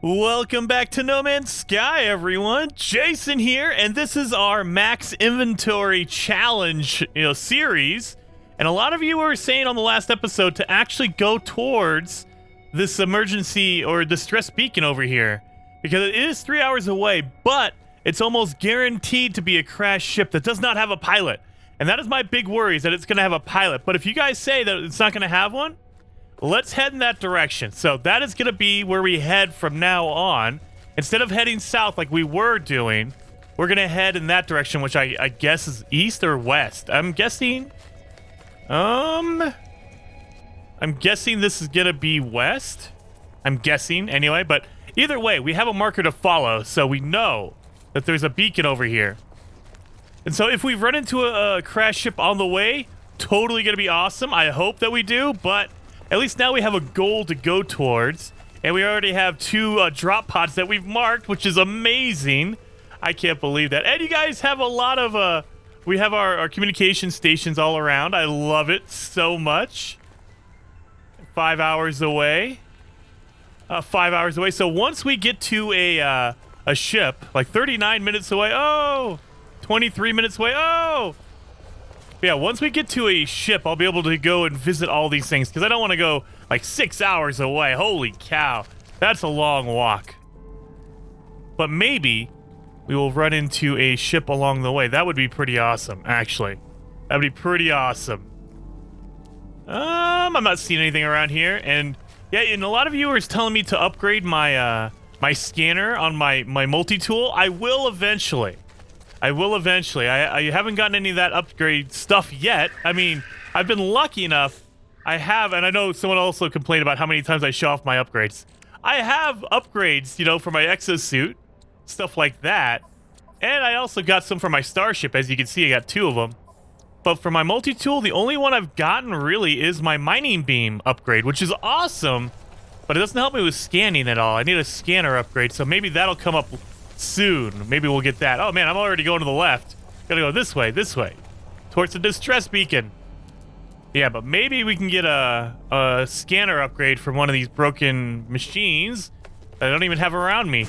Welcome back to No Man's Sky, everyone. Jason here, and this is our Max Inventory Challenge, series. And a lot of you were saying on the last episode to actually go towards this emergency or distress beacon over here, because it is 3 hours away, but it's almost guaranteed to be a crashed ship that does not have a pilot. And that is my big worry, is that it's going to have a pilot. But if you guys say that it's not going to have one, let's head in that direction. So that is going to be where we head from now on. Instead of heading south like we were doing, we're going to head in that direction, which I guess is east or west. I'm guessing this is going to be west. I'm guessing anyway, but either way, we have a marker to follow, so we know that there's a beacon over here. And so if we run into a crash ship on the way, totally going to be awesome. I hope that we do, but at least now we have a goal to go towards, and we already have two drop pods that we've marked, which is amazing. I can't believe that. And you guys have a lot of, we have our communication stations all around. I love it so much. 5 hours away. 5 hours away. So once we get to a ship, like 39 minutes away. Oh, 23 minutes away. Oh. Yeah, once we get to a ship, I'll be able to go and visit all these things, because I don't want to go like 6 hours away. Holy cow, that's a long walk. But maybe we will run into a ship along the way. That would be pretty awesome, actually. That would be pretty awesome. I'm not seeing anything around here, and yeah, and a lot of you are telling me to upgrade my my scanner on my multi-tool. I will eventually. I haven't gotten any of that upgrade stuff yet. I mean, I've been lucky enough. I have, and I know someone also complained about how many times I show off my upgrades. I have upgrades, for my exosuit, stuff like that. And I also got some for my starship. As you can see, I got 2 of them. But for my multi-tool, the only one I've gotten really is my mining beam upgrade, which is awesome. But it doesn't help me with scanning at all. I need a scanner upgrade, so maybe that'll come up soon. Maybe we'll get that. Oh man, I'm already going to the left. Gotta go this way, towards the distress beacon. Yeah, but maybe we can get a scanner upgrade from one of these broken machines that I don't even have around me.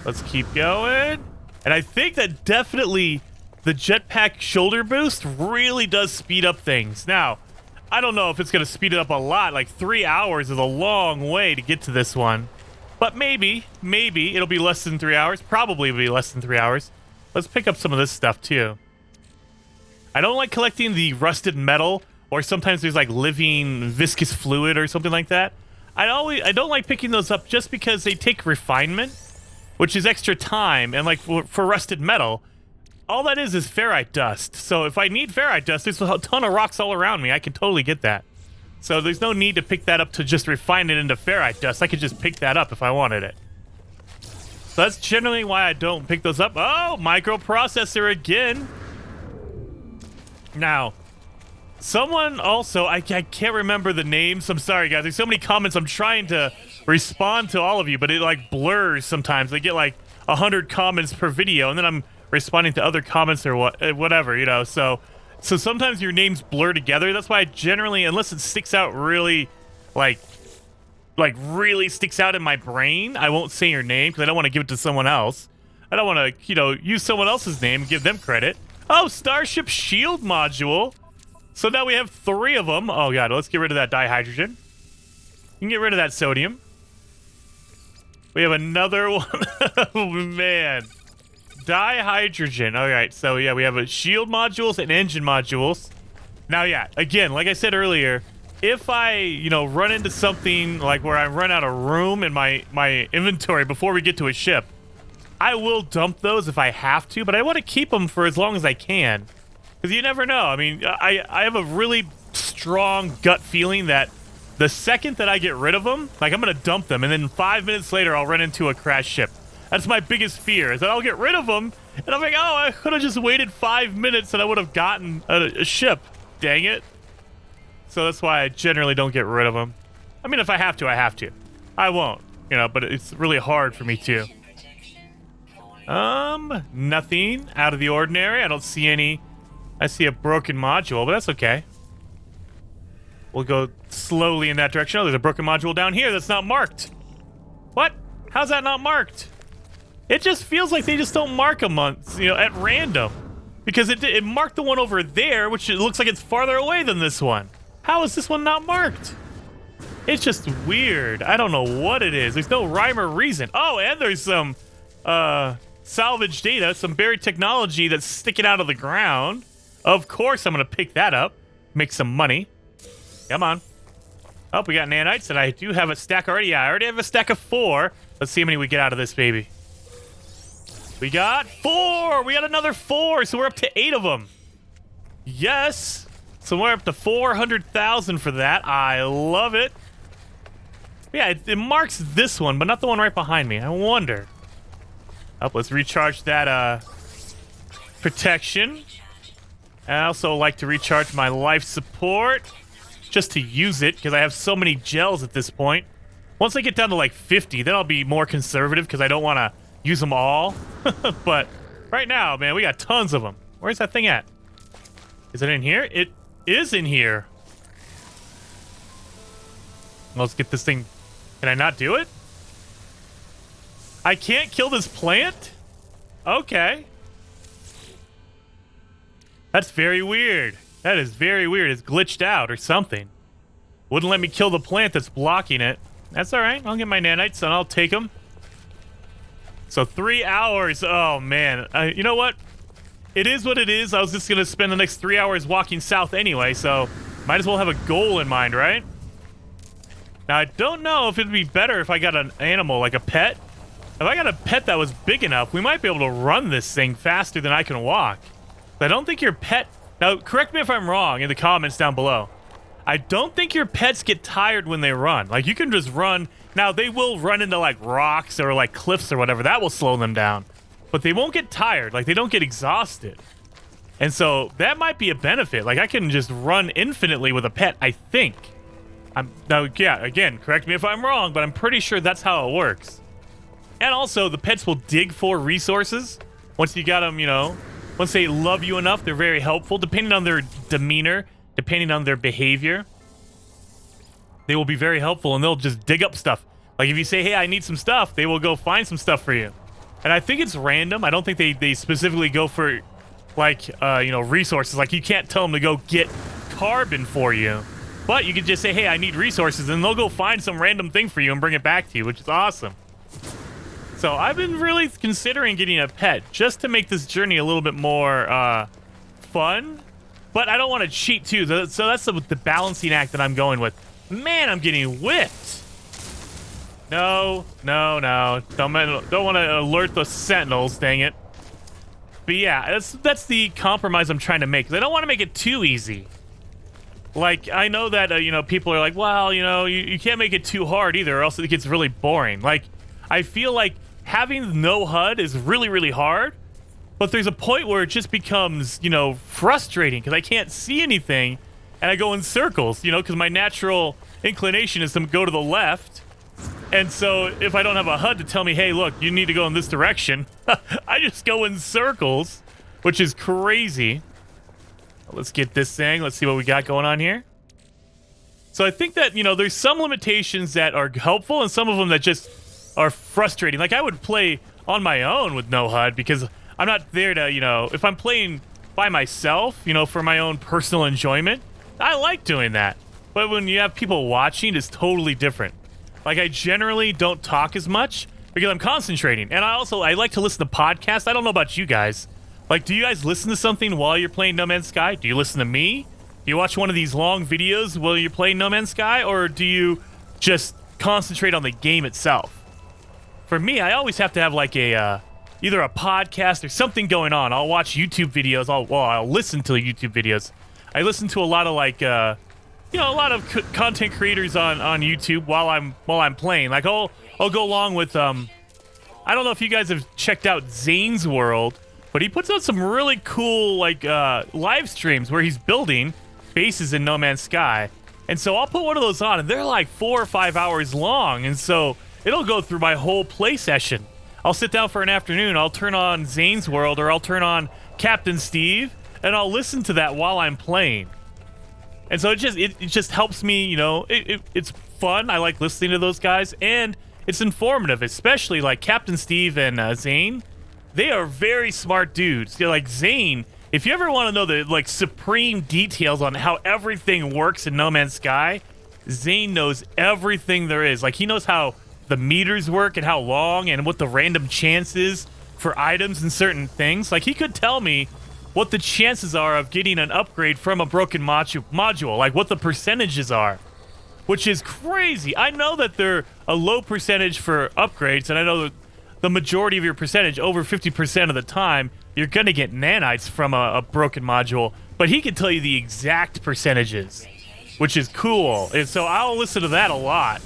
Let's keep going. And I think that definitely the jetpack shoulder boost really does speed up things. Now, I don't know if it's gonna speed it up a lot. Like 3 hours is a long way to get to this one. But maybe it'll be less than 3 hours. Probably it'll be less than 3 hours. Let's pick up some of this stuff too. I don't like collecting the rusted metal, or sometimes there's like living viscous fluid or something like that. I don't like picking those up just because they take refinement, which is extra time. And like for rusted metal, all that is ferrite dust. So if I need ferrite dust, there's a ton of rocks all around me. I can totally get that. So there's no need to pick that up to just refine it into ferrite dust. I could just pick that up if I wanted it. So that's generally why I don't pick those up. Oh, microprocessor again. Now, someone also, I can't remember the names. I'm sorry, guys. There's so many comments. I'm trying to respond to all of you, but it like blurs sometimes. I get like 100 comments per video, and then I'm responding to other comments or whatever, So sometimes your names blur together. That's why I generally, unless it sticks out really, like really sticks out in my brain, I won't say your name because I don't want to give it to someone else. I don't want to, use someone else's name and give them credit. Oh, Starship Shield Module. So now we have 3 of them. Oh, God, let's get rid of that dihydrogen. You can get rid of that sodium. We have another one. Oh, man. Dihydrogen. All right, so yeah, we have a shield modules and engine modules. Now, yeah, again, like I said earlier, if I, run into something like where I run out of room in my inventory before we get to a ship, I will dump those if I have to, but I want to keep them for as long as I can, because you never know. I mean, I have a really strong gut feeling that the second that I get rid of them, like I'm going to dump them, and then 5 minutes later, I'll run into a crashed ship. That's my biggest fear, is that I'll get rid of them, and I'm like, oh, I could have just waited 5 minutes and I would have gotten a ship. Dang it. So that's why I generally don't get rid of them. I mean, if I have to, I have to. I won't, but it's really hard for me to. Nothing out of the ordinary. I don't see any. I see a broken module, but that's okay. We'll go slowly in that direction. Oh, there's a broken module down here that's not marked. What? How's that not marked? It just feels like they just don't mark them on, at random. Because it marked the one over there, which it looks like it's farther away than this one. How is this one not marked? It's just weird. I don't know what it is. There's no rhyme or reason. Oh, and there's some salvage data, some buried technology that's sticking out of the ground. Of course I'm going to pick that up. Make some money. Come on. Oh, we got nanites, and I do have a stack already. Yeah, I already have a stack of 4. Let's see how many we get out of this baby. We got 4. We got another 4, so we're up to 8 of them. Yes. So we're up to 400,000 for that. I love it. Yeah, it marks this one, but not the one right behind me. I wonder. Oh, let's recharge that protection. I also like to recharge my life support just to use it because I have so many gels at this point. Once I get down to like 50, then I'll be more conservative because I don't want to use them all. But right now, man, we got tons of them. Where's that thing at? Is it in here? It is in here. Let's get this thing. Can I not do it? I can't kill this plant? Okay. That's very weird. That is very weird. It's glitched out or something. Wouldn't let me kill the plant that's blocking it. That's all right. I'll get my nanites and I'll take them. So 3 hours. Oh, man. You know what? It is what it is. I was just going to spend the next 3 hours walking south anyway, so might as well have a goal in mind, right? Now, I don't know if it'd be better if I got an animal, like a pet. If I got a pet that was big enough, we might be able to run this thing faster than I can walk. But I don't think your pet... Now, correct me if I'm wrong in the comments down below. I don't think your pets get tired when they run. Like, you can just run... Now, they will run into, like, rocks or, like, cliffs or whatever. That will slow them down. But they won't get tired. Like, they don't get exhausted. And so, that might be a benefit. Like, I can just run infinitely with a pet, I think. Now, yeah, again, correct me if I'm wrong, but I'm pretty sure that's how it works. And also, the pets will dig for resources. Once you got them, once they love you enough, they're very helpful. Depending on their demeanor, depending on their behavior, they will be very helpful, and they'll just dig up stuff. Like, if you say, hey, I need some stuff, they will go find some stuff for you. And I think it's random. I don't think they specifically go for, like, resources. Like, you can't tell them to go get carbon for you. But you can just say, hey, I need resources, and they'll go find some random thing for you and bring it back to you, which is awesome. So I've been really considering getting a pet just to make this journey a little bit more fun. But I don't want to cheat, too. So that's the balancing act that I'm going with. Man, I'm getting whipped. No. Don't want to alert the sentinels, dang it. But yeah, that's the compromise I'm trying to make. I don't want to make it too easy. Like, I know that, people are like, well, you can't make it too hard either, or else it gets really boring. Like, I feel like having no HUD is really, really hard, but there's a point where it just becomes, frustrating because I can't see anything, and I go in circles, because my natural inclination is to go to the left, and so if I don't have a HUD to tell me, hey, look, you need to go in this direction, I just go in circles, which is crazy. Let's get this thing. Let's see what we got going on here. So I think that, there's some limitations that are helpful and some of them that just are frustrating. Like, I would play on my own with no HUD because I'm not there to, if I'm playing by myself, for my own personal enjoyment, I like doing that. But when you have people watching, it's totally different. Like, I generally don't talk as much because I'm concentrating. And I like to listen to podcasts. I don't know about you guys. Like, do you guys listen to something while you're playing No Man's Sky? Do you listen to me? Do you watch one of these long videos while you're playing No Man's Sky? Or do you just concentrate on the game itself? For me, I always have to have, like, either a podcast or something going on. I'll watch YouTube videos. I'll listen to YouTube videos. I listen to a lot of, like, a lot of content creators on YouTube while I'm playing. Like, I'll go along with, I don't know if you guys have checked out Zane's World, but he puts out some really cool, like, live streams where he's building bases in No Man's Sky. And so I'll put one of those on, and they're like 4 or 5 hours long. And so it'll go through my whole play session. I'll sit down for an afternoon, I'll turn on Zane's World, or I'll turn on Captain Steve, and I'll listen to that while I'm playing. And so it just helps me, it's fun. I like listening to those guys, and it's informative, especially like Captain Steve and Zane. They are very smart dudes. They're like Zane. If you ever want to know the like supreme details on how everything works in No Man's Sky, Zane knows everything there is. Like he knows how the meters work and how long and what the random chance is for items and certain things. Like he could tell me what the chances are of getting an upgrade from a broken module, like what the percentages are, which is crazy. I know that they're a low percentage for upgrades, and I know that the majority of your percentage, over 50% of the time, you're going to get nanites from a broken module, but he can tell you the exact percentages, which is cool. And so I'll listen to that a lot.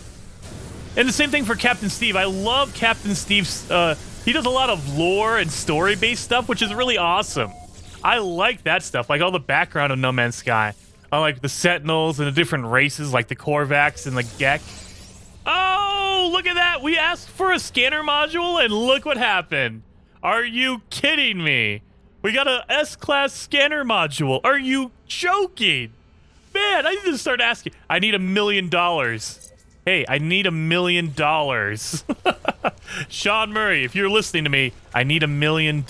And the same thing for Captain Steve. I love Captain Steve's, he does a lot of lore and story-based stuff, which is really awesome. I like that stuff, like all the background of No Man's Sky. I like the Sentinels and the different races, like the Korvax and the Gek. Oh, look at that! We asked for a scanner module, and look what happened. Are you kidding me? We got a S-class scanner module. Are you joking? Man, I need to start asking. I need $1 million. Hey, I need $1 million. Sean Murray, if you're listening to me, I need $1 million.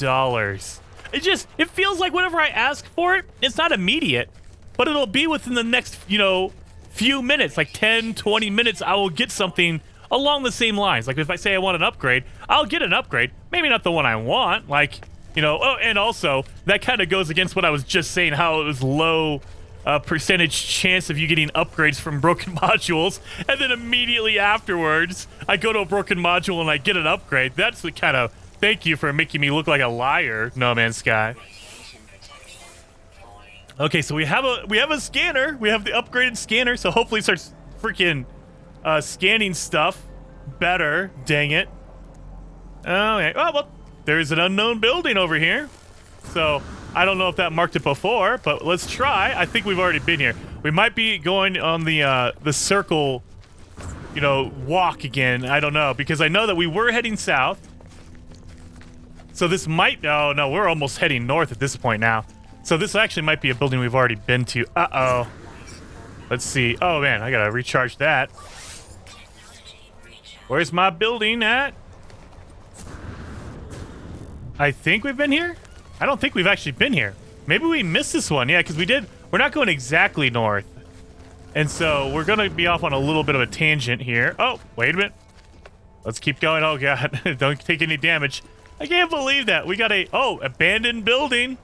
It feels like whenever I ask for it, it's not immediate, but it'll be within the next, few minutes, like 10, 20 minutes, I will get something along the same lines. Like if I say I want an upgrade, I'll get an upgrade. Maybe not the one I want, and also that kind of goes against what I was just saying, how it was low percentage chance of you getting upgrades from broken modules, and then immediately afterwards, I go to a broken module and I get an upgrade. That's the kind of... Thank you for making me look like a liar, No Man's Sky. Okay, so we have a scanner. We have the upgraded scanner, so hopefully it starts freaking scanning stuff better. Dang it. Okay. Oh, well, there's an unknown building over here. So I don't know if that marked it before, but let's try. I think we've already been here. We might be going on the circle, walk again. I don't know, because I know that we were heading south. So this might... Oh, no, we're almost heading north at this point now. So this actually might be a building we've already been to. Uh-oh. Let's see. Oh, man, I gotta recharge that. Where's my building at? I think we've been here? I don't think we've actually been here. Maybe we missed this one. Yeah, because we did... We're not going exactly north. And so we're gonna be off on a little bit of a tangent here. Oh, wait a minute. Let's keep going. Oh, God. Don't take any damage. I can't believe that. We got abandoned building.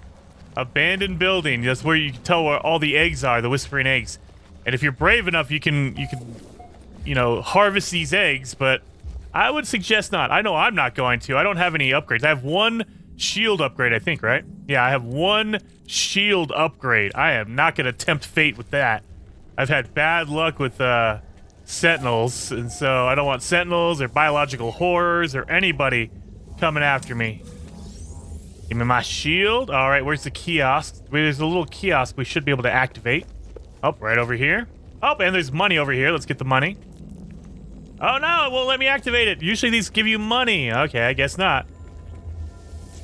Abandoned building. That's where you can tell where all the eggs are, the whispering eggs. And if you're brave enough, you can harvest these eggs, but I would suggest not. I know I'm not going to. I don't have any upgrades. I have one shield upgrade, I think, right? Yeah, I have one shield upgrade. I am not going to tempt fate with that. I've had bad luck with Sentinels, and so I don't want Sentinels or biological horrors or anybody coming after me. Give me my shield. All right, where's the kiosk? There's a little kiosk we should be able to activate. Oh, right over here. Oh, and there's money over here. Let's get the money. Oh, no, it won't let me activate it. Usually these give you money. Okay, I guess not.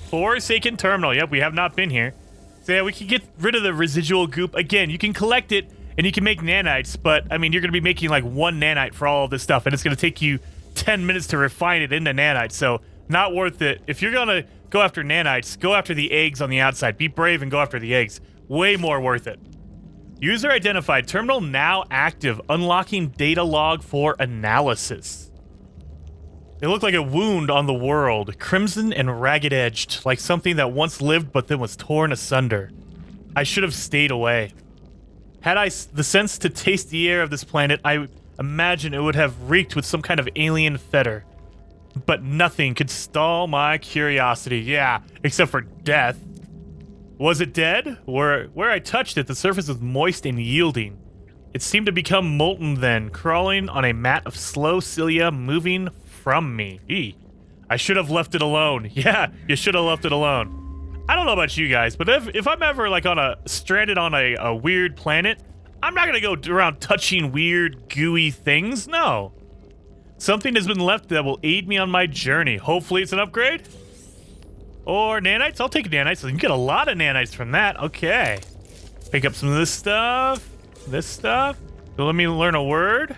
Forsaken Terminal. Yep, we have not been here. So yeah, we can get rid of the residual goop. Again, you can collect it, and you can make nanites, but, I mean, you're going to be making, like, 1 nanite for all of this stuff, and it's going to take you 10 minutes to refine it into nanites, so not worth it. If you're going to go after nanites, go after the eggs on the outside. Be brave and go after the eggs. Way more worth it. User identified. Terminal now active. Unlocking data log for analysis. It looked like a wound on the world. Crimson and ragged-edged, like something that once lived but then was torn asunder. I should have stayed away. Had I the sense to taste the air of this planet, I imagine it would have reeked with some kind of alien fetor. But nothing could stall my curiosity. Yeah, except for death. Was it dead? Where I touched it, the surface was moist and yielding. It seemed to become molten then, crawling on a mat of slow cilia moving from me. Eee. I should have left it alone. Yeah, you should have left it alone. I don't know about you guys, but if I'm ever like stranded on a weird planet, I'm not gonna go around touching weird gooey things. No. Something has been left that will aid me on my journey. Hopefully it's an upgrade. Or nanites. I'll take nanites. You can get a lot of nanites from that. Okay. Pick up some of this stuff. This stuff. So let me learn a word.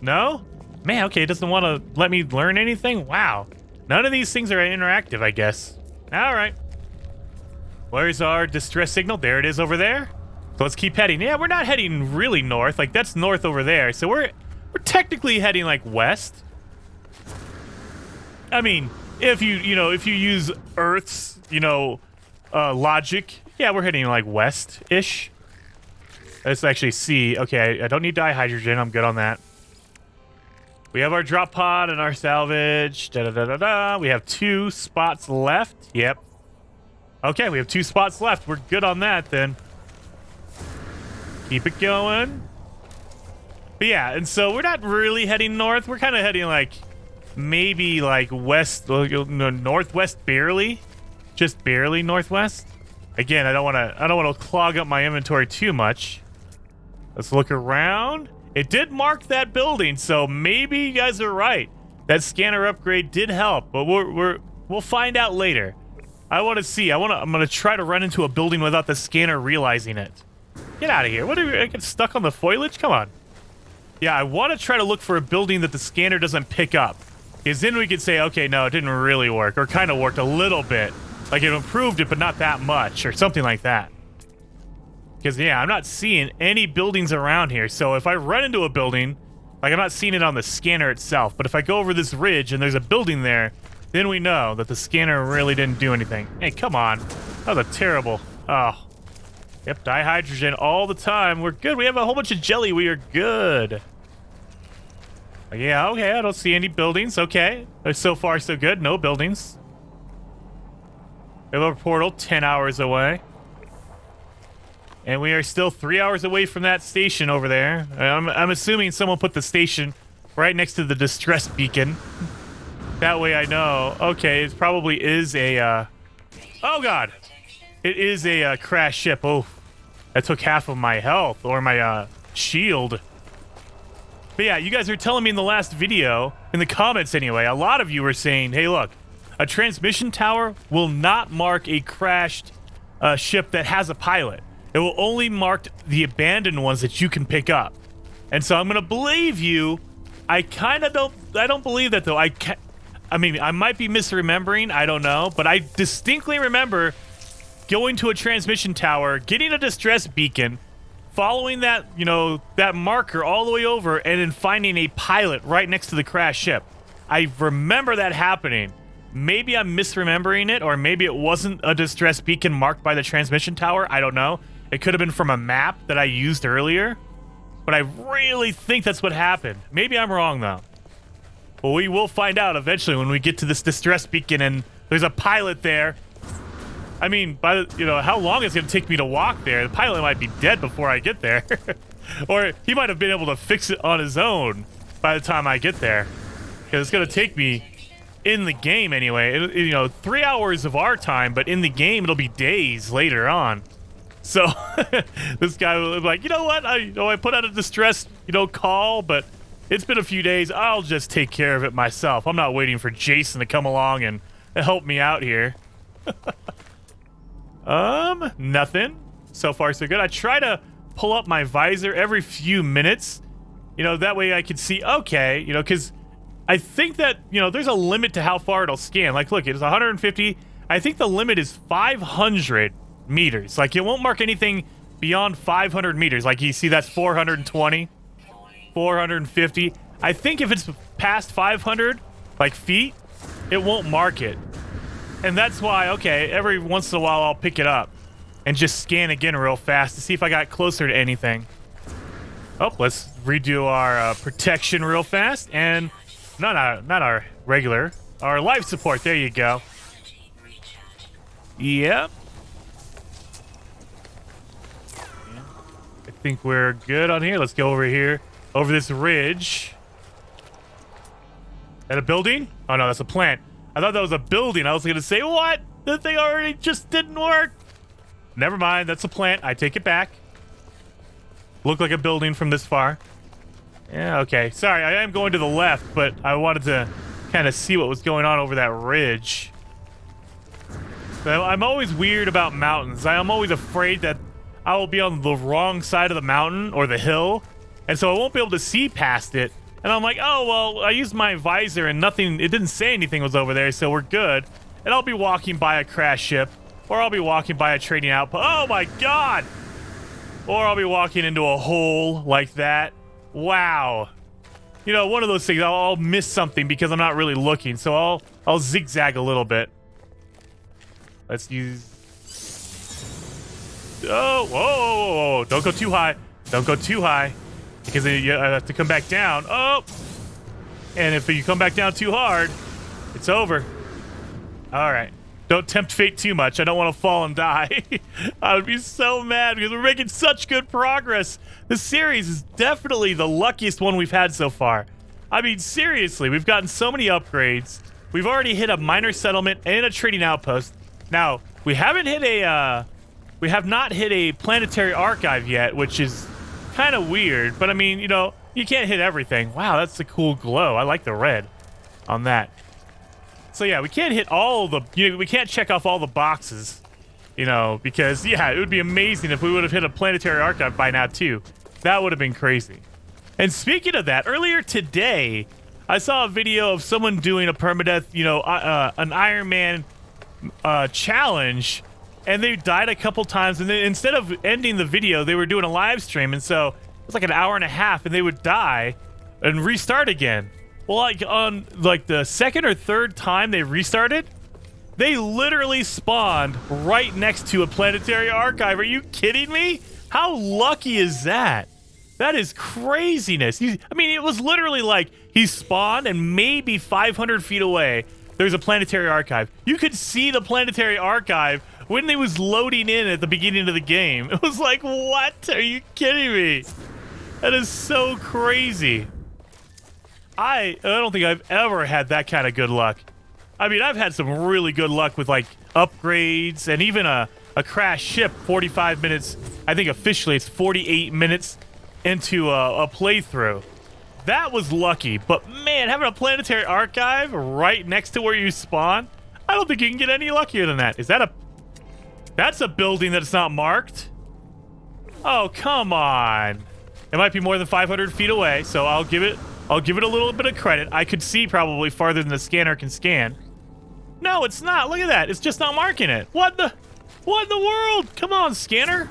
No? Man, okay, it doesn't want to let me learn anything? Wow. None of these things are interactive, I guess. All right. Where's our distress signal? There it is over there. So let's keep heading. Yeah, we're not heading really north. Like, that's north over there. So we're technically heading, like, west. I mean, if you use Earth's, logic, yeah, we're heading, like, west-ish. Let's actually see. Okay, I don't need dihydrogen. I'm good on that. We have our drop pod and our salvage. Da-da-da-da-da. We have 2 spots left. Yep. Okay, we have 2 spots left. We're good on that, then. Keep it going. But yeah, and so we're not really heading north. We're kind of heading, like, maybe, like, west, northwest barely. Just barely northwest. Again, I don't want to clog up my inventory too much. Let's look around. It did mark that building, so maybe you guys are right. That scanner upgrade did help, but we'll find out later. I want to see. I'm gonna try to run into a building without the scanner realizing it. Get out of here! What are you? I get stuck on the foliage? Come on. Yeah, I want to try to look for a building that the scanner doesn't pick up, because then we could say, okay, no, it didn't really work, or kind of worked a little bit, like it improved it, but not that much, or something like that. Because, yeah, I'm not seeing any buildings around here. So if I run into a building, like, I'm not seeing it on the scanner itself. But if I go over this ridge and there's a building there, then we know that the scanner really didn't do anything. Hey, come on. That was a terrible... Oh. Yep, dihydrogen all the time. We're good. We have a whole bunch of jelly. We are good. Yeah, okay. I don't see any buildings. Okay. So far, so good. No buildings. We have a portal 10 hours away. And we are still 3 hours away from that station over there. I'm assuming someone put the station right next to the distress beacon. That way I know. Okay, it probably is a... Oh, God. It is a crash ship. Oh, that took half of my health, or my shield. But yeah, you guys are telling me in the last video, in the comments anyway, a lot of you were saying, hey, look, a transmission tower will not mark a crashed ship that has a pilot. It will only mark the abandoned ones that you can pick up. And so I'm going to believe you. I don't believe that, though. I mean, I might be misremembering. I don't know. But I distinctly remember going to a transmission tower, getting a distress beacon, following that, that marker all the way over, and then finding a pilot right next to the crashed ship. I remember that happening. Maybe I'm misremembering it, or maybe it wasn't a distress beacon marked by the transmission tower. I don't know. It could have been from a map that I used earlier, but I really think that's what happened. Maybe I'm wrong, though. Well, we will find out eventually when we get to this distress beacon and there's a pilot there. I mean, how long is it going to take me to walk there? The pilot might be dead before I get there. Or he might have been able to fix it on his own by the time I get there. Because it's going to take me, in the game anyway, 3 hours of our time, but in the game it'll be days later on. So this guy was like, you know what? I put out a distress, call, but it's been a few days. I'll just take care of it myself. I'm not waiting for Jason to come along and help me out here. Nothing. So far, so good. I try to pull up my visor every few minutes. That way I can see, okay, because I think that, there's a limit to how far it'll scan. Like, look, it's 150. I think the limit is 500 meters. Like, it won't mark anything beyond 500 meters. Like, you see that's 420, 450. I think if it's past 500, like, feet, it won't mark it. And that's why, okay, every once in a while I'll pick it up and just scan again real fast to see if I got closer to anything. Oh, let's redo our protection real fast. And not our regular, our life support. There you go. Yep. I think we're good on here. Let's go over here, over this ridge. That a building? Oh no, that's a plant. I thought that was a building. I was gonna say, what? The thing already just didn't work. Never mind, that's a plant. I take it back. Looked like a building from this far. Yeah, okay. Sorry, I am going to the left, but I wanted to kind of see what was going on over that ridge. So I'm always weird about mountains. I'm always afraid that I will be on the wrong side of the mountain or the hill, and so I won't be able to see past it And I'm like, oh, well, I used my visor and nothing, it didn't say anything was over there, so we're good. And I'll be walking by a crash ship, or I'll be walking by a trading outpost. Oh my God! Or I'll be walking into a hole like that. Wow. You know, one of those things, I'll miss something because I'm not really looking, so I'll zigzag a little bit. Let's use... Oh, whoa, don't go too high. Don't go too high, because then you have to come back down. Oh! And if you come back down too hard, it's over. All right. Don't tempt fate too much. I don't want to fall and die. I would be so mad because we're making such good progress. This series is definitely the luckiest one we've had so far. I mean, seriously, we've gotten so many upgrades. We've already hit a minor settlement and a trading outpost. Now, we have not hit a planetary archive yet, which is kind of weird. But I mean, you know, you can't hit everything. Wow, that's a cool glow. I like the red on that. So yeah, we can't hit all the, you know, we can't check off all the boxes, you know, because yeah, it would be amazing if we would have hit a planetary archive by now too. That would have been crazy. And speaking of that, earlier today, I saw a video of someone doing a permadeath, you know, an Iron Man challenge, and they died a couple times, and then instead of ending the video, they were doing a live stream, and so it was like an hour and a half, and they would die and restart again. Well, like on like the second or third time they restarted, they literally spawned right next to a planetary archive. Are you kidding me? How lucky is that? That is craziness. I mean, it was literally like he spawned and maybe 500 feet away, there's a planetary archive. You could see the planetary archive when they was loading in at the beginning of the game. It was like, what? Are you kidding me? That is so crazy. I don't think I've ever had that kind of good luck. I mean, I've had some really good luck with like upgrades and even a crash ship 45 minutes. I think officially it's 48 minutes into a playthrough. That was lucky, but man, having a planetary archive right next to where you spawn, I don't think you can get any luckier than that. Is that that's a building that's not marked? Oh, come on. It might be more than 500 feet away, so I'll give it a little bit of credit. I could see probably farther than the scanner can scan. No, it's not. Look at that. It's just not marking it. What in the world? Come on, scanner.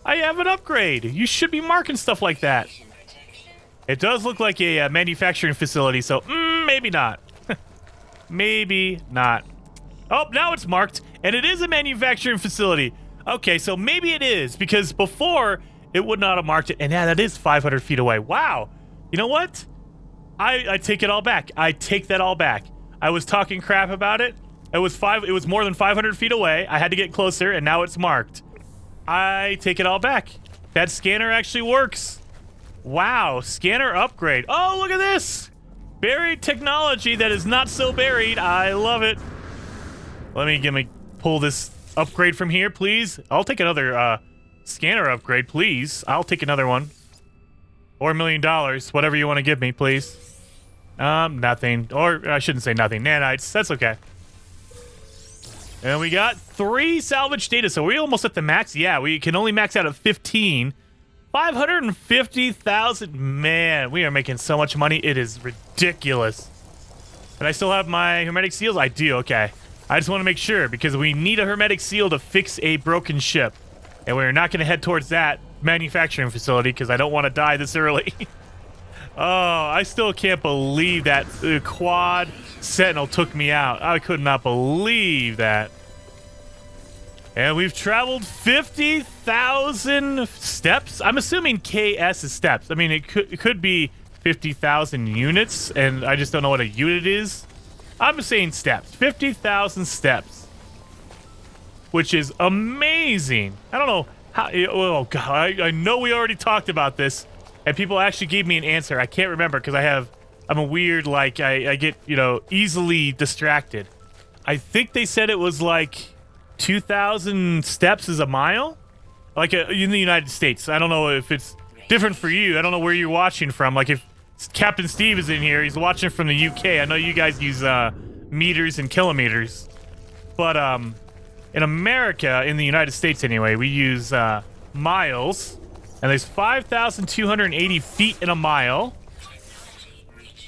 I have an upgrade. You should be marking stuff like that. It does look like a manufacturing facility, so maybe not. Maybe not. Oh, now it's marked, and it is a manufacturing facility. Okay, so maybe it is, because before it would not have marked it, and yeah, that is 500 feet away. Wow. You know what? I take it all back. I take that all back. I was talking crap about it. It was more than 500 feet away. I had to get closer, and now it's marked. I take it all back. That scanner actually works. Wow, scanner upgrade. Oh, look at this. Buried technology that is not so buried. I love it. Let me pull this upgrade from here, please. I'll take another scanner upgrade, please. I'll take another one. Or $1 million, whatever you want to give me, please. Nothing. Or I shouldn't say nothing. Nanites, that's okay. And we got 3 salvage data, so we almost at the max. Yeah, we can only max out at 15. 550,000. Man, we are making so much money. It is ridiculous. And I still have my hermetic seals? I do, okay. I just want to make sure, because we need a hermetic seal to fix a broken ship. And we're not going to head towards that manufacturing facility, because I don't want to die this early. Oh, I still can't believe that quad sentinel took me out. I could not believe that. And we've traveled 50,000 steps. I'm assuming KS is steps. I mean, it could be 50,000 units, and I just don't know what a unit is. I'm saying steps. 50,000 steps. Which is amazing. I don't know how... Oh, God. I know we already talked about this, and people actually gave me an answer. I can't remember, because I'm a weird, like, I get, you know, easily distracted. I think they said it was, like... 2,000 steps is a mile? Like in the United States. I don't know if it's different for you. I don't know where you're watching from. Like if Captain Steve is in here, he's watching from the UK. I know you guys use meters and kilometers. But in America, in the United States anyway, we use miles. And there's 5,280 feet in a mile.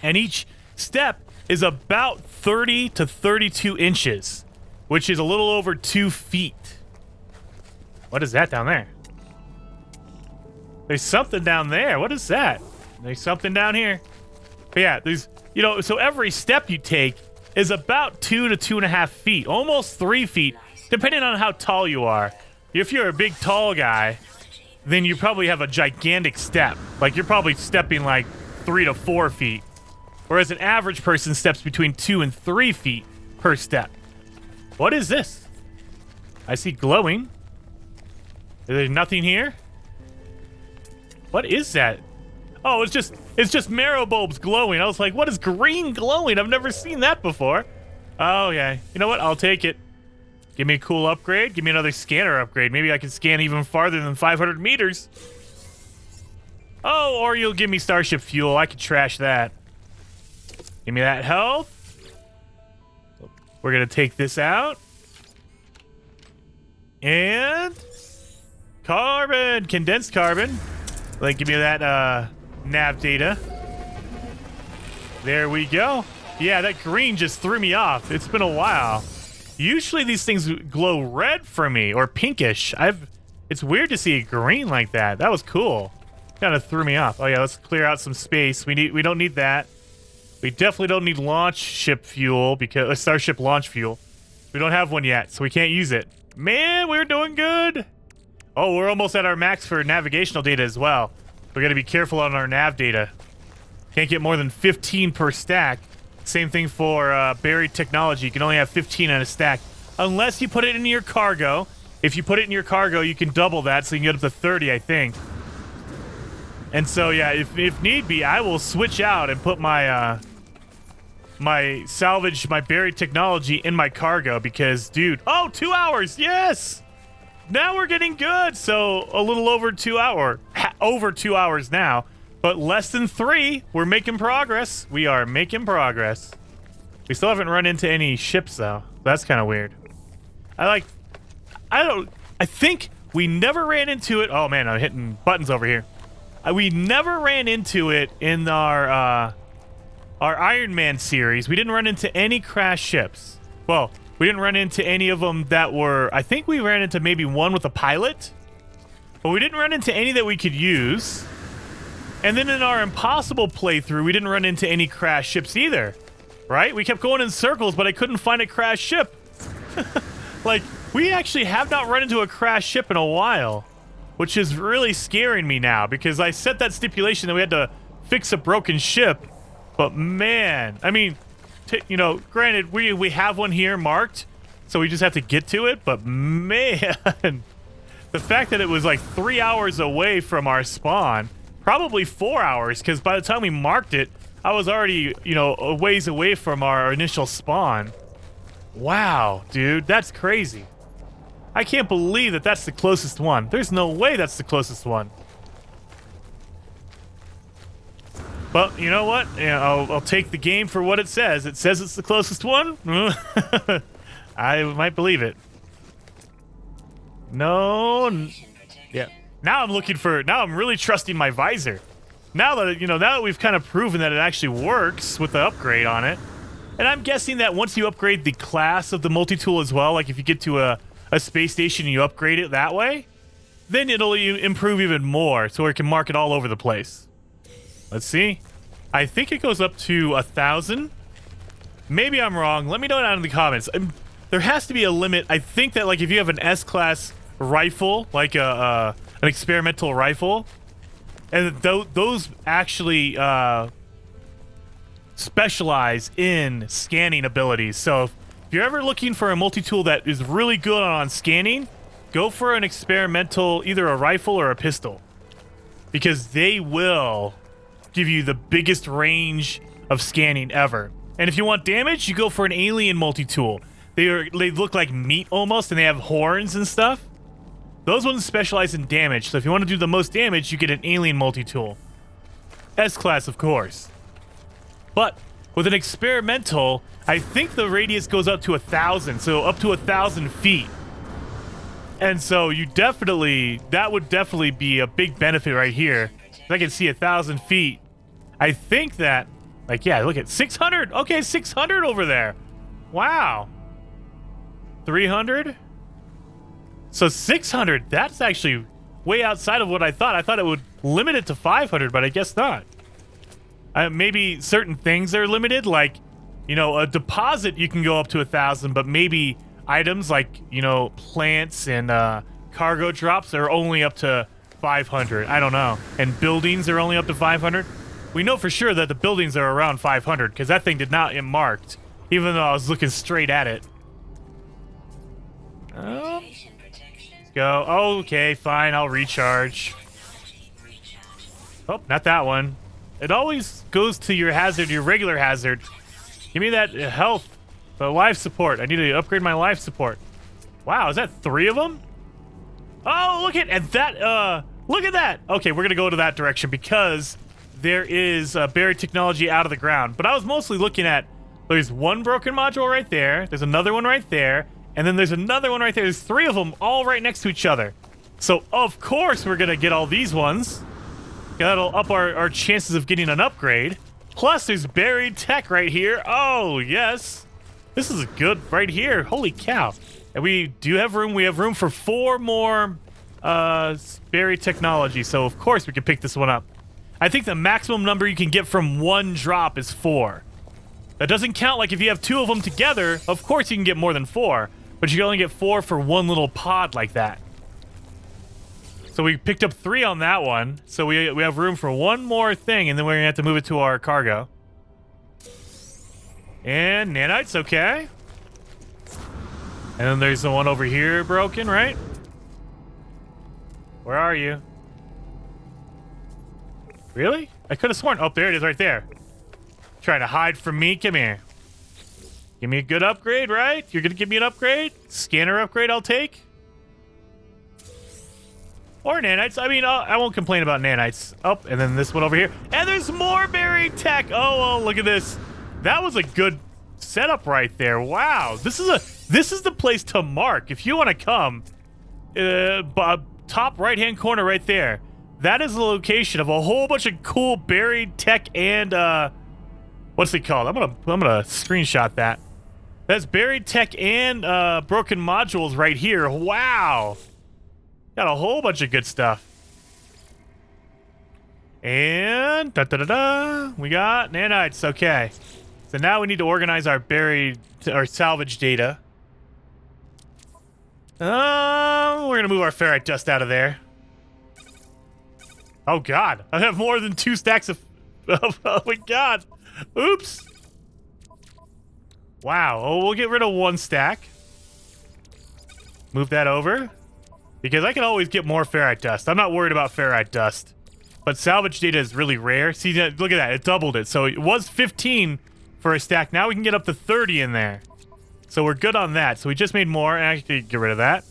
And each step is about 30 to 32 inches, which is a little over 2 feet. What is that down there? There's something down there. What is that? There's something down here. But yeah, there's, you know, so every step you take is about 2 to 2.5 feet, almost 3 feet, depending on how tall you are. If you're a big, tall guy, then you probably have a gigantic step. Like, you're probably stepping like 3 to 4 feet. Whereas an average person steps between 2 and 3 feet per step. What is this? I see glowing. Is there nothing here? What is that? Oh, it's just marrow bulbs glowing. I was like, what is green glowing? I've never seen that before. Oh, yeah. You know what? I'll take it. Give me a cool upgrade. Give me another scanner upgrade. Maybe I can scan even farther than 500 meters. Oh, or you'll give me starship fuel. I could trash that. Give me that health. We're going to take this out. And carbon. Condensed carbon. Like, give me that nav data. There we go. Yeah, that green just threw me off. It's been a while. Usually these things glow red for me, or pinkish. It's weird to see it green like that. That was cool. Kind of threw me off. Oh yeah, let's clear out some space. We don't need that. We definitely don't need launch ship fuel, because starship launch fuel. We don't have one yet, so we can't use it. Man, we're doing good. Oh, we're almost at our max for navigational data as well. We gotta be careful on our nav data. Can't get more than 15 per stack. Same thing for buried technology. You can only have 15 on a stack, unless you put it in your cargo. If you put it in your cargo, you can double that, so you can get up to 30, I think. And so, yeah, if need be, I will switch out and put my my buried technology in my cargo, because, dude, oh, 2 hours, yes! Now we're getting good. So a little over 2 hours, over 2 hours now, but less than 3. We're making progress. We are making progress. We still haven't run into any ships though. That's kind of weird. I think we never ran into it. Oh man, I'm hitting buttons over here. We never ran into it in our Iron Man series. We didn't run into any crash ships. Well, we didn't run into any of them that were... I think we ran into maybe one with a pilot. But we didn't run into any that we could use. And then in our Impossible playthrough, we didn't run into any crash ships either. Right? We kept going in circles, but I couldn't find a crash ship. Like, we actually have not run into a crash ship in a while. Which is really scaring me now, because I set that stipulation that we had to fix a broken ship. But man, I mean... you know, granted, we have one here marked, so we just have to get to it, but man, the fact that it was like 3 hours away from our spawn, probably 4 hours, because by the time we marked it, I was already, you know, a ways away from our initial spawn. Wow, dude, that's crazy. I can't believe that that's the closest one. There's no way that's the closest one. But you know what? Yeah, I'll take the game for what it says. It says it's the closest one. I might believe it. No. Yeah. Now I'm looking for. Now I'm really trusting my visor. Now that now that we've kind of proven that it actually works with the upgrade on it, and I'm guessing that once you upgrade the class of the multi-tool as well, like if you get to a space station and you upgrade it that way, then it'll improve even more, so it can mark it all over the place. Let's see. I think it goes up to 1,000. Maybe I'm wrong. Let me know down in the comments. There has to be a limit. I think that like if you have an S-class rifle, like an experimental rifle, and those actually specialize in scanning abilities. So if you're ever looking for a multi-tool that is really good on scanning, go for an experimental, either a rifle or a pistol, because they will give you the biggest range of scanning ever. And if you want damage, you go for an alien multi-tool. They look like meat almost, and they have horns and stuff. Those ones specialize in damage, so if you want to do the most damage, you get an alien multi-tool. S-class, of course. But with an experimental, I think the radius goes up to 1,000, so up to 1,000 feet. And so that would definitely be a big benefit right here. I can see 1,000 feet. I think that, like, yeah, look at 600. Okay, 600 over there. Wow. 300. So 600, that's actually way outside of what I thought. I thought it would limit it to 500, but I guess not. Maybe certain things are limited, like, you know, a deposit you can go up to 1,000, but maybe items like, you know, plants and cargo drops are only up to 500. I don't know. And buildings are only up to 500. We know for sure that the buildings are around 500 because that thing did not get marked, even though I was looking straight at it. Oh. Let's go. Okay, fine. I'll recharge. Oh, not that one. It always goes to your hazard, your regular hazard. Give me that health. The life support. I need to upgrade my life support. Wow, is that 3 of them? Oh, look at that. Look at that. Okay, we're going to go to that direction because there is buried technology out of the ground. But I was mostly looking at, there's one broken module right there. There's another one right there. And then there's another one right there. There's 3 of them all right next to each other. So, of course, we're going to get all these ones. That'll up our chances of getting an upgrade. Plus, there's buried tech right here. Oh, yes. This is good right here. Holy cow. And we do have room. We have room for 4 more buried technology. So, of course, we can pick this one up. I think the maximum number you can get from 1 drop is 4. That doesn't count like if you have 2 of them together. Of course, you can get more than 4. But you can only get 4 for 1 little pod like that. So we picked up 3 on that one. So we have room for 1 more thing, and then we're going to have to move it to our cargo. And nanites, okay. And then there's the one over here broken, right? Where are you? Really? I could have sworn. Oh, there it is right there. Trying to hide from me? Come here. Give me a good upgrade, right? You're going to give me an upgrade? Scanner upgrade I'll take? Or nanites. I mean, I won't complain about nanites. Oh, and then this one over here. And there's more buried tech. Oh, look at this. That was a good setup right there. Wow. This is the place to mark. If you want to come, top right-hand corner right there. That is the location of a whole bunch of cool buried tech and, what's it called? I'm gonna screenshot that. That's buried tech and, broken modules right here. Wow. Got a whole bunch of good stuff. And we got nanites. Okay. So now we need to organize our salvage data. We're gonna move our ferrite dust out of there. Oh god, I have more than 2 stacks of oh my god. Oops. Wow. Oh, we'll get rid of 1 stack. Move that over. Because I can always get more ferrite dust. I'm not worried about ferrite dust. But salvage data is really rare. See, look at that. It doubled it. So it was 15 for a stack. Now we can get up to 30 in there. So we're good on that. So we just made more. And I can get rid of that.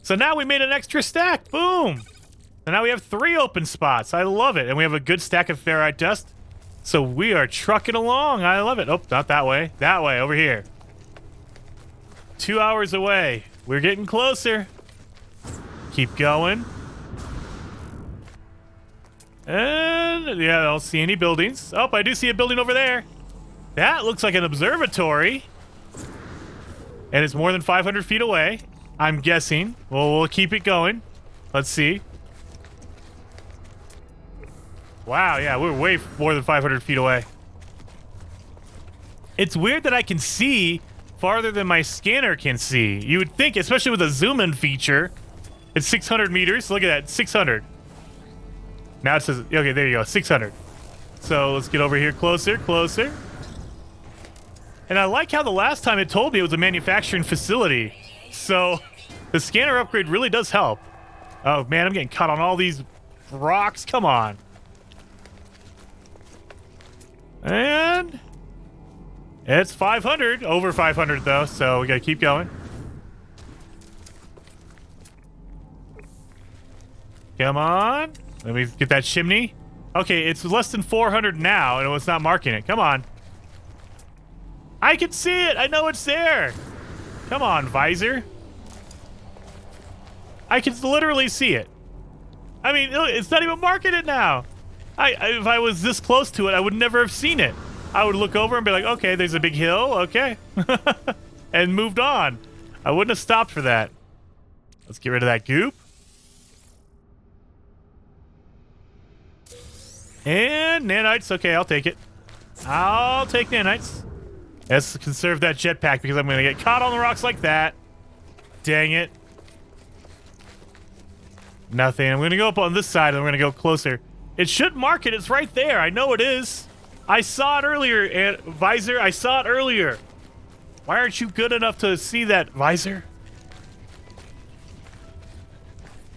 So now we made an extra stack. Boom. And now we have 3 open spots. I love it. And we have a good stack of ferrite dust. So we are trucking along. I love it. Oh, not that way. That way, over here. 2 hours away. We're getting closer. Keep going. And, yeah, I don't see any buildings. Oh, I do see a building over there. That looks like an observatory. And it's more than 500 feet away, I'm guessing. Well, we'll keep it going. Let's see. Wow, yeah, we're way more than 500 feet away. It's weird that I can see farther than my scanner can see. You would think, especially with a zoom-in feature, it's 600 meters. Look at that, 600. Now it says, okay, there you go, 600. So let's get over here closer, closer. And I like how the last time it told me it was a manufacturing facility. So the scanner upgrade really does help. Oh man, I'm getting caught on all these rocks. Come on. And it's 500, over 500 though, so we gotta keep going. Come on. Let me get that chimney. Okay, it's less than 400 now, and it's not marking it. Come on. I can see it. I know it's there. Come on, visor. I can literally see it. I mean, it's not even marking it now. If I was this close to it, I would never have seen it. I would look over and be like, okay, there's a big hill, okay. And moved on. I wouldn't have stopped for that. Let's get rid of that goop. And nanites, okay, I'll take it. I'll take nanites. Let's conserve that jetpack because I'm going to get caught on the rocks like that. Dang it. Nothing. I'm going to go up on this side and I'm going to go closer. It should mark it. It's right there. I know it is. I saw it earlier, and Visor. I saw it earlier. Why aren't you good enough to see that, Visor?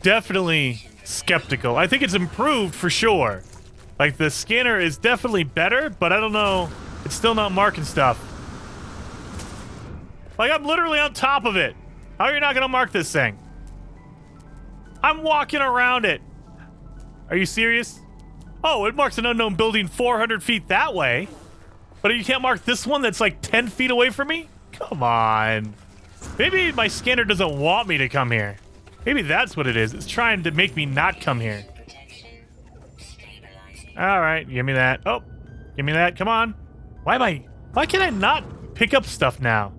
Definitely skeptical. I think it's improved for sure. Like, the scanner is definitely better, but I don't know. It's still not marking stuff. Like, I'm literally on top of it. How are you not going to mark this thing? I'm walking around it. Are you serious? Oh, it marks an unknown building 400 feet that way. But you can't mark this one that's like 10 feet away from me? Come on. Maybe my scanner doesn't want me to come here. Maybe that's what it is. It's trying to make me not come here. All right, give me that. Oh, give me that. Come on. Why can I not pick up stuff now?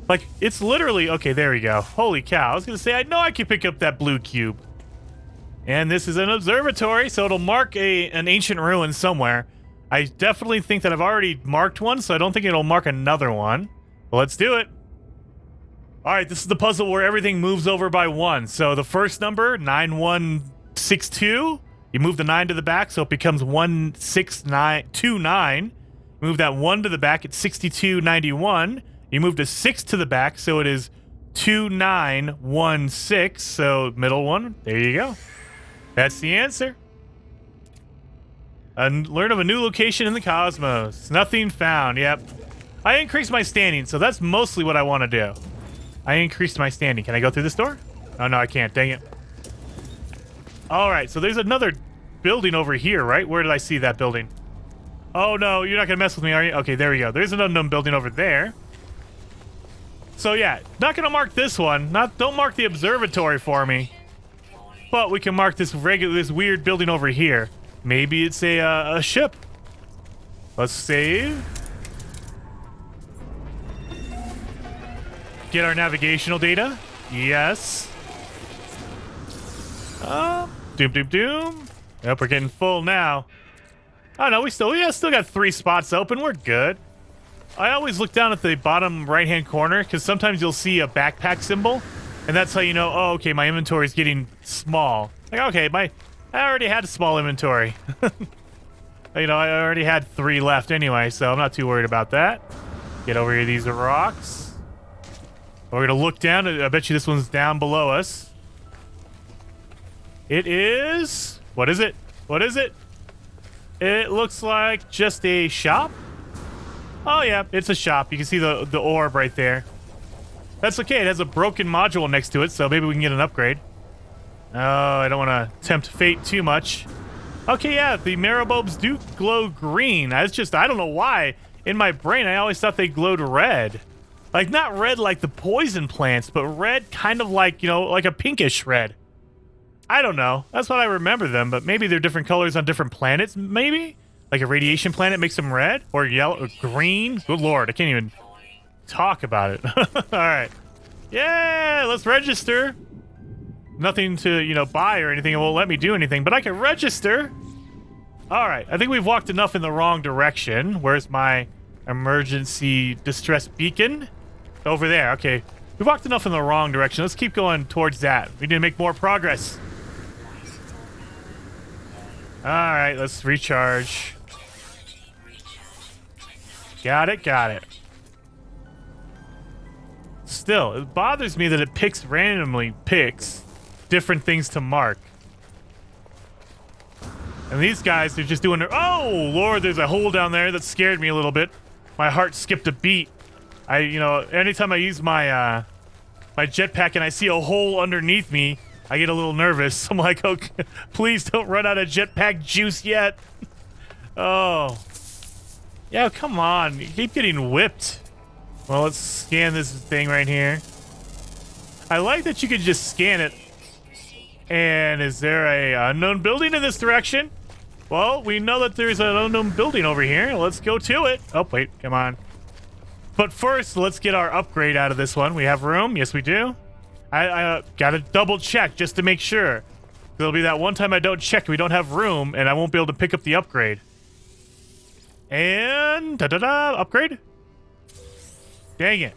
Like, it's literally... Okay, there we go. Holy cow. I was going to say, I know I can pick up that blue cube. And this is an observatory, so it'll mark an ancient ruin somewhere. I definitely think that I've already marked one, so I don't think it'll mark another one. Well, let's do it. All right, this is the puzzle where everything moves over by 1. So the first number, 9162, you move the 9 to the back, so it becomes 16929. Move that 1 to the back, it's 6291. You move the 6 to the back, so it is 2916. So middle one, there you go. That's the answer. And learn of a new location in the cosmos. Nothing found. Yep. I increased my standing, so that's mostly what I want to do. I increased my standing. Can I go through this door? Oh, no, I can't. Dang it. All right, so there's another building over here, right? Where did I see that building? Oh, no, you're not going to mess with me, are you? Okay, there we go. There's an unknown building over there. So, yeah, not going to mark this one. Don't mark the observatory for me. But we can mark this weird building over here. Maybe it's a ship. Let's save. Get our navigational data. Yes. Doom. Yep, we're getting full now. Oh no, we still got 3 spots open. We're good. I always look down at the bottom right-hand corner because sometimes you'll see a backpack symbol, and that's how you know. Oh, okay, my inventory is getting small. Like, okay, I already had a small inventory. You know, I already had 3 left anyway, so I'm not too worried about that. Get over here to these rocks. We're gonna look down. I bet you this one's down below us. It is. What is it? What is it? It looks like just a shop. Oh yeah, it's a shop. You can see the orb right there. That's okay. It has a broken module next to it, so maybe we can get an upgrade. Oh, I don't want to tempt fate too much. Okay, yeah, the marabobes do glow green. That's just, I don't know why. In my brain, I always thought they glowed red. Like, not red like the poison plants, but red kind of like, you know, like a pinkish red. I don't know. That's what I remember them, but maybe they're different colors on different planets, maybe? Like a radiation planet makes them red? Or yellow, or green? Good lord, I can't even talk about it. All right. Yeah, let's register. Nothing to, you know, buy or anything. It won't let me do anything, but I can register. All right, I think we've walked enough in the wrong direction. Where's my emergency distress beacon? Over there, okay. We've walked enough in the wrong direction. Let's keep going towards that. We need to make more progress. All right, let's recharge. Got it. Still, it bothers me that it randomly picks different things to mark. And these guys, they're just doing their... Oh, Lord, there's a hole down there that scared me a little bit. My heart skipped a beat. You know, anytime I use my my jetpack and I see a hole underneath me, I get a little nervous. I'm like, okay, please don't run out of jetpack juice yet. Oh. Yeah, come on. You keep getting whipped. Well, let's scan this thing right here. I like that you could just scan it And is there a unknown building in this direction? Well, we know that there's an unknown building over here. Let's go to it. Oh, wait, come on. But first, let's get our upgrade out of this one. We have room. Yes, we do. I gotta double check just to make sure. There'll be that one time I don't check, we don't have room, and I won't be able to pick up the upgrade. And upgrade. Dang it.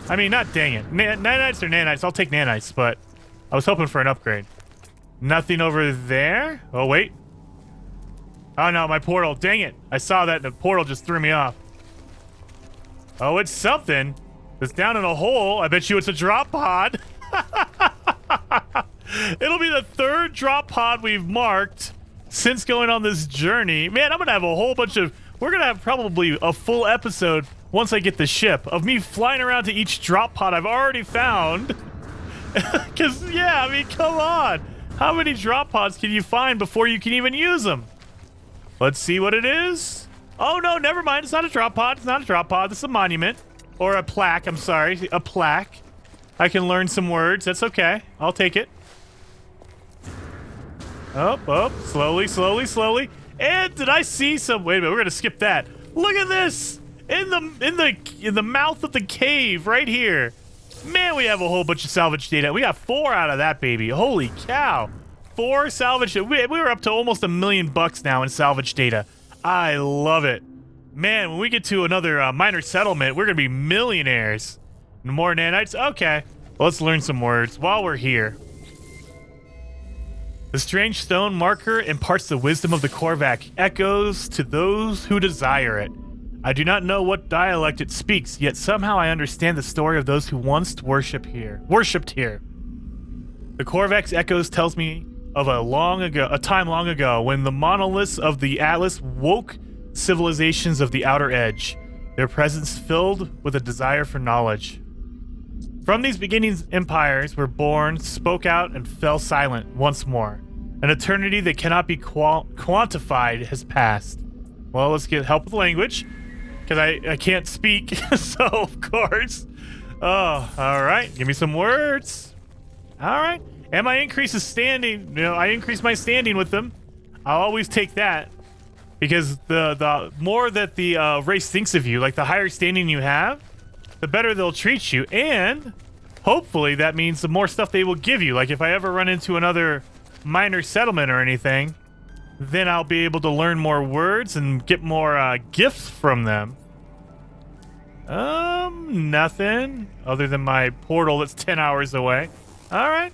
I mean, not dang it. Nanites or nanites. I'll take nanites, but I was hoping for an upgrade. Nothing over there. Oh, wait. Oh, no, my portal. Dang it. I saw that, and the portal just threw me off. Oh, it's something. It's down in a hole. I bet you it's a drop pod. It'll be the third drop pod we've marked since going on this journey. Man, I'm going to have a whole bunch of... We're going to have probably a full episode once I get the ship of me flying around to each drop pod I've already found. Because, yeah, I mean, come on. How many drop pods can you find before you can even use them? Let's see what it is. Oh, no, never mind. It's not a drop pod. It's not a drop pod. It's a monument. Or a plaque. I'm sorry. A plaque. I can learn some words. That's okay. I'll take it. Up. Slowly, slowly, slowly. And did I see some... Wait a minute. We're going to skip that. Look at this. In the mouth of the cave right here. Man, we have a whole bunch of salvage data. We got 4 out of that, baby. Holy cow. 4 salvage... We were up to almost $1 million now in salvage data. I love it. Man, when we get to another minor settlement, we're going to be millionaires. More nanites? Okay. Well, let's learn some words while we're here. The strange stone marker imparts the wisdom of the Korvac, echoes to those who desire it. I do not know what dialect it speaks, yet somehow I understand the story of those who once worshipped here. The Korvac's echoes tells me of a time long ago when the monoliths of the Atlas woke civilizations of the outer edge, their presence filled with a desire for knowledge. From these beginnings, empires were born, spoke out, and fell silent once more. An eternity that cannot be quantified has passed. Well, let's get help with language, because I can't speak, so of course. Oh, all right. Give me some words. All right. And my increase is standing. You know, I increase my standing with them. I'll always take that, because the more that the race thinks of you, like the higher standing you have, the better they'll treat you, and hopefully that means the more stuff they will give you. Like if I ever run into another minor settlement or anything, then I'll be able to learn more words and get more gifts from them. Nothing other than my portal that's 10 hours away. All right.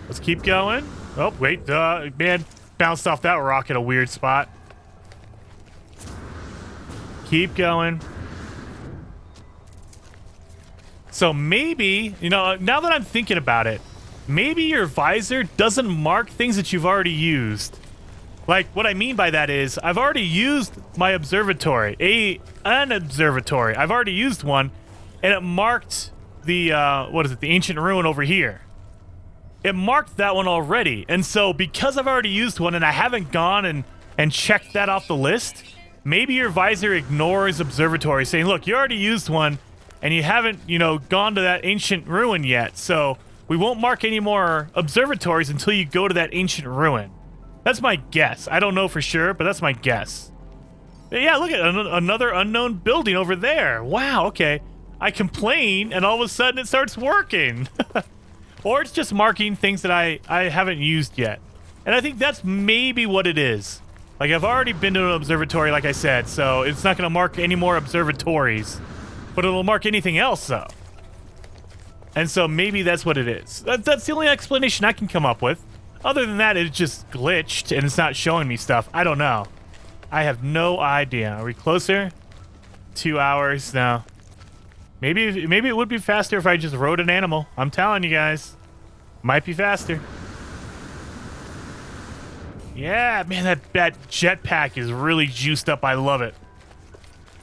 Let's keep going. Oh, wait, man, bounced off that rock at a weird spot. Keep going. So maybe, you know, now that I'm thinking about it, maybe your visor doesn't mark things that you've already used. Like, what I mean by that is, I've already used my observatory, an observatory. I've already used one, and it marked the, the ancient ruin over here. It marked that one already, and so because I've already used one and I haven't gone and checked that off the list, maybe your visor ignores observatory, saying, look, you already used one, and you haven't, you know, gone to that ancient ruin yet, so we won't mark any more observatories until you go to that ancient ruin. That's my guess. I don't know for sure, but that's my guess. Yeah, look at another unknown building over there. Wow, okay. I complain, and all of a sudden it starts working. Or it's just marking things that I haven't used yet. And I think that's maybe what it is. Like, I've already been to an observatory, like I said, so it's not going to mark any more observatories. But it'll mark anything else, though. And so maybe that's what it is. That's the only explanation I can come up with. Other than that, it just glitched and it's not showing me stuff. I don't know. I have no idea. Are we closer? 2 hours now. Maybe it would be faster if I just rode an animal. I'm telling you guys. Might be faster. Yeah, man, that jetpack is really juiced up. I love it.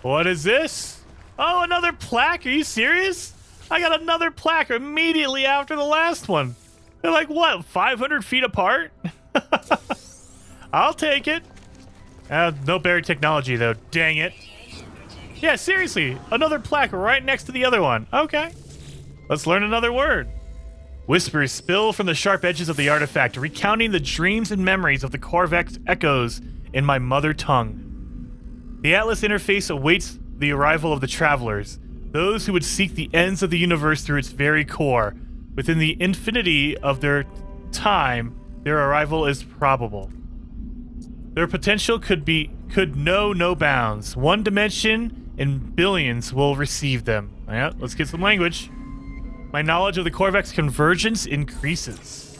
What is this? Oh, another plaque? Are you serious? I got another plaque immediately after the last one. They're like, what, 500 feet apart? I'll take it. No berry technology, though. Dang it. Yeah, seriously. Another plaque right next to the other one. Okay. Let's learn another word. Whispers spill from the sharp edges of the artifact, recounting the dreams and memories of the Korvax echoes in my mother tongue. The Atlas interface awaits the arrival of the travelers, those who would seek the ends of the universe through its very core. Within the infinity of their time, their arrival is probable. Their potential could know no bounds. One dimension and billions will receive them. Yeah, let's get some language. My knowledge of the Korvax convergence increases.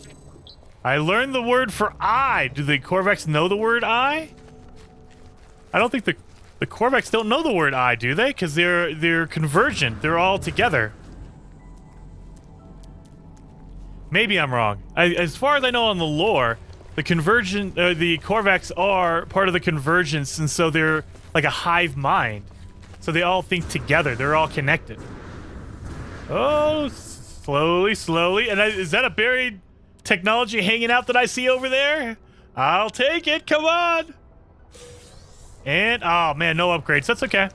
I learned the word for I. Do the Korvax know the word I? I don't think the Korvax don't know the word I, do they? Because they're convergent. They're all together. Maybe I'm wrong. As far as I know on the lore, the Korvax are part of the convergence, and so they're like a hive mind. So they all think together. They're all connected. Oh, slowly, slowly. And is that a buried technology hanging out that I see over there? I'll take it. Come on. And oh man, no upgrades. That's okay.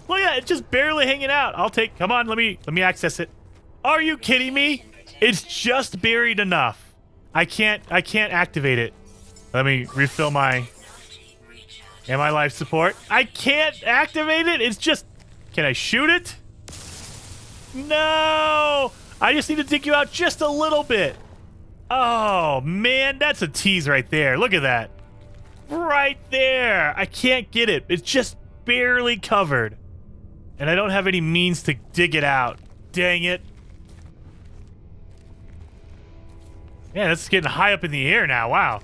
Look at it, it's just barely hanging out. I'll take. Come on, let me access it. Are you kidding me? It's just buried enough. I can't activate it. Let me refill my life support. I can't activate it. It's just. Can I shoot it? No. I just need to dig you out just a little bit. Oh man, that's a tease right there. Look at that. Right there. I can't get it. It's just barely covered. And I don't have any means to dig it out. Dang it. Yeah, that's getting high up in the air now. Wow.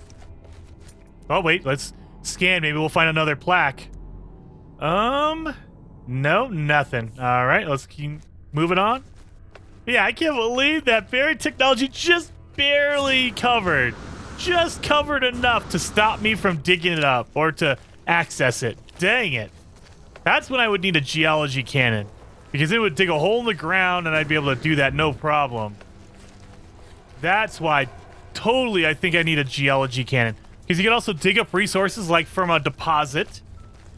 Oh, wait. Let's scan. Maybe we'll find another plaque. No, nothing. All right, let's keep moving on. Yeah, I can't believe that buried technology just barely covered. Just covered enough to stop me from digging it up or to access it. Dang it. That's when I would need a geology cannon, because it would dig a hole in the ground and I'd be able to do that no problem. That's why totally I think I need a geology cannon, because you can also dig up resources like from a deposit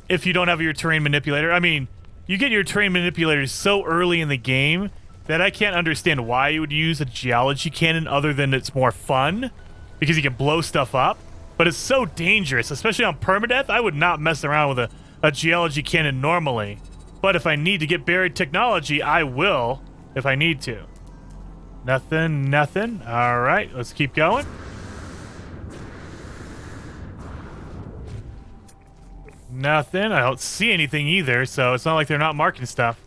if you don't have your terrain manipulator. I mean, you get your terrain manipulators so early in the game that I can't understand why you would use a geology cannon other than it's more fun. Because you can blow stuff up, but it's so dangerous, especially on permadeath. I would not mess around with a geology cannon normally. But if I need to get buried technology, I will if I need to. Nothing, nothing. All right, let's keep going. Nothing. I don't see anything either, so it's not like they're not marking stuff.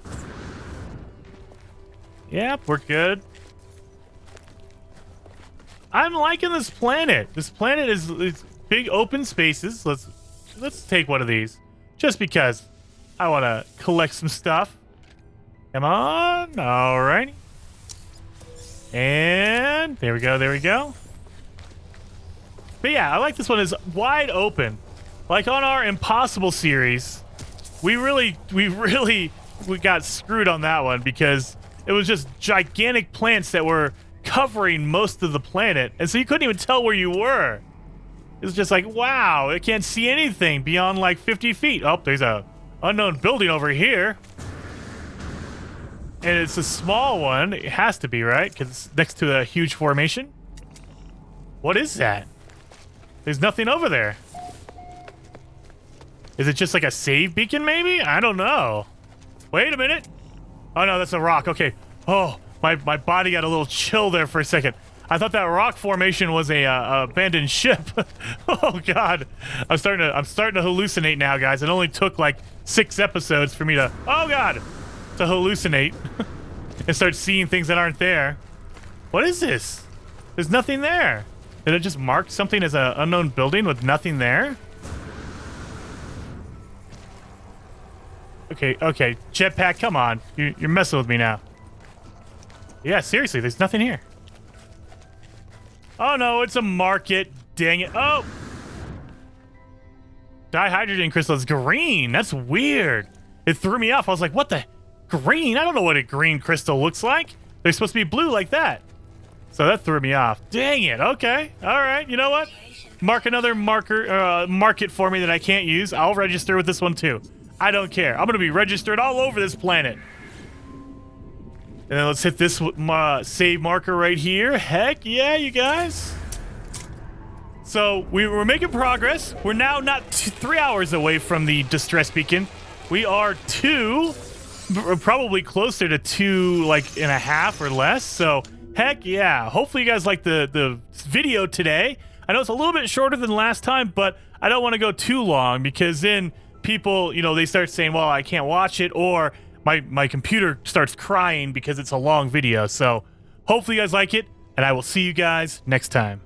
Yep, we're good. I'm liking this planet. This planet is big open spaces. Let's take one of these. Just because I want to collect some stuff. Come on. All right. And there we go. There we go. But yeah, I like this one. It's wide open. Like on our Impossible series, we got screwed on that one because it was just gigantic plants that were covering most of the planet, and so you couldn't even tell where you were. It was just like, wow, I can't see anything beyond like 50 feet. Oh, there's a unknown building over here. And it's a small one. It has to be, right? Because it's next to a huge formation. What is that? There's nothing over there. Is it just like a save beacon, maybe? I don't know. Wait a minute. Oh, no, that's a rock. Okay. Oh, my body got a little chill there for a second. I thought that rock formation was a abandoned ship. Oh, God. I'm starting to hallucinate now, guys. It only took like 6 episodes for me to... Oh, God. To hallucinate and start seeing things that aren't there. What is this? There's nothing there. Did it just mark something as an unknown building with nothing there? Okay, jetpack, come on. You're messing with me now. Yeah, seriously, there's nothing here. Oh no, it's a market. Dang it. Oh! Dihydrogen crystal is green. That's weird. It threw me off. I was like, what the? Green? I don't know what a green crystal looks like. They're supposed to be blue like that. So that threw me off. Dang it. Okay. All right. You know what? Mark another market for me that I can't use. I'll register with this one too. I don't care. I'm going to be registered all over this planet. And then let's hit this save marker right here. Heck yeah, you guys. So we're making progress. We're now not 3 hours away from the distress beacon. We are probably closer to 2.5 or less. So heck yeah. Hopefully you guys like the video today. I know it's a little bit shorter than last time, but I don't want to go too long because then people, they start saying, well, I can't watch it, or my computer starts crying because it's a long video. So hopefully you guys like it, and I will see you guys next time.